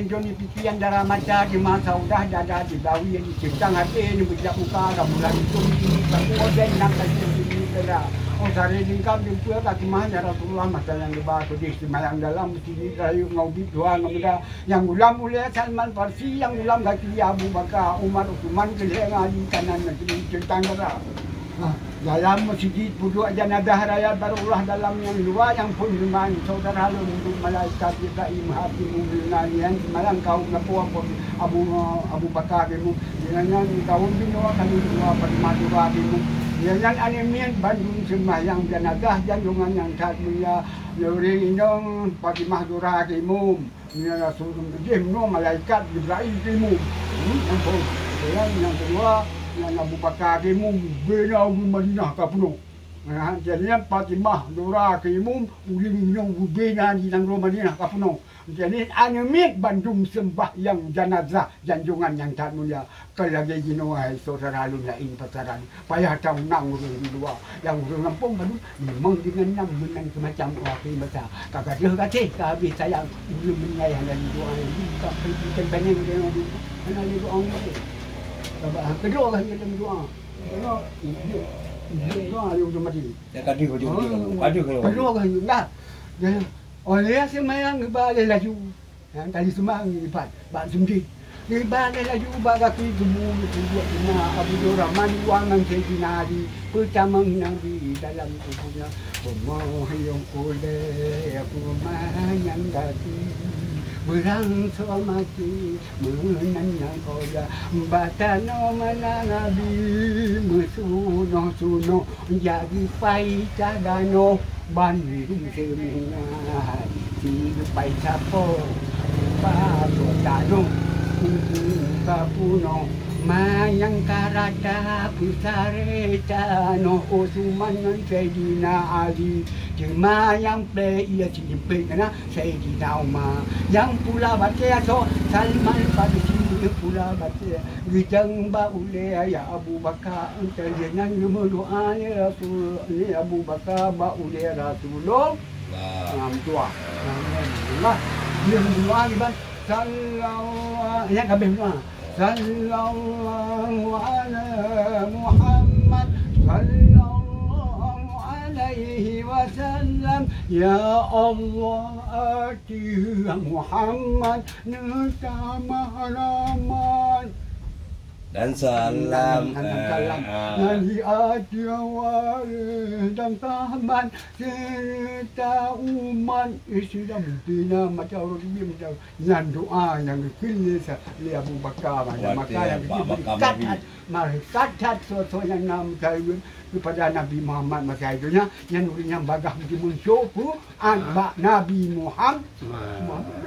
Joni pikiran darah mata di masa udah dada di bawi yang dicipta hati ni berjak muka dah bulan itu ini aku oden nak kasih ini dah. Oh sari lingkap di pula kaki mah ya Rasulullah masa yang dibahas di semayang dalam mesti rayu ngaudi doa ngamuda yang ulam mulia Salman Farsi yang ulam kaki Abu Bakar Umar Utsman keleng ali kanan negeri centang darah. Dalam masjid puduk jenazah raya barulah dalam yang dua yang pun iman saudara lu untuk malaikat Ibrahim Habib Mubilanian semalam kau ngapu Abu Bakar kamu jangan kau bino kami dua permadura kamu jangan anemian Bandung sembahyang jenazah jangan yang tak mulia Yuri indong Fatimah Dura kamu ya Rasulullah jemno malaikat Ibrahim kamu yang kedua yang Abu Bakar kamu bina Madinah ka penuh. Jadi Fatimah Dura kamu uling nong bina di nang Madinah ka penuh. Jadi anemik Bandung sembahyang jenazah janjungan yang tak mulia. Kelagi gino ai saudara lu lain pasaran. Payah tahu nang dua yang Lampung baru memang dengan enam menang semacam wakil masa. Kakak dia kata habis saya belum menyayang dan dua ini tak pergi pening dia ana ni doa ni. Kedua kali dalam doa. Doa yang cuma mati. Ya kadi ko kadi ko. Kedua kali dah. Oleh semayang balik laju. Kali semang lipat. Bak sumdi. Balik laju bak kaki gemuk buat kena Abu Rahman wangan Sayyidina Ali pertama Nabi dalam tubuhnya. Pemohon oleh aku mayang kaki. Berangsur mati menanya koda batano mana nabi mesuno jadi pai cadano banding semina si pai sapo paso tano kapuno mayang karata pusare tano Utsman Sayyidina Ali cuma yang play ia cimpik kena Sayyidina Umar yang pula baca so Salman Farsi pula baca gijang ba ule ya Abu Bakar terjenang berdoa ni Rasul ni Abu Bakar ba ule Rasulullah tua Allah dia doa ni bang sallallahu ya kabeh doa sallallahu ala Muhammad alaihi wasallam ya Allah ati Muhammad nutama halaman dan salam Nabi ati awal dan tahaman serta umat Islam dina macam orang dia macam yang doa yang dipilih oleh Abu Bakar maka yang diberikan malaikat sesuatu yang nama saya kepada Nabi Muhammad masa itu yang nulisnya bagah mesti muncul anak Nabi Muhammad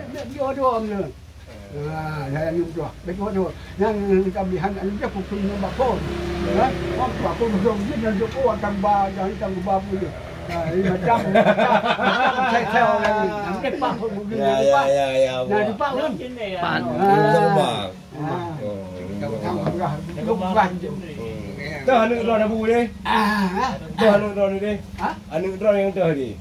dia doa mana saya nyuruh betul yang kelebihan dia pukul nombor pun apa pun dia yang joko akan jangan tangguh babu dia macam saya lagi nampak pak pun ya nah di pak kan pan dah anu dah bu ni dah anu dah ni anu dah yang dah ni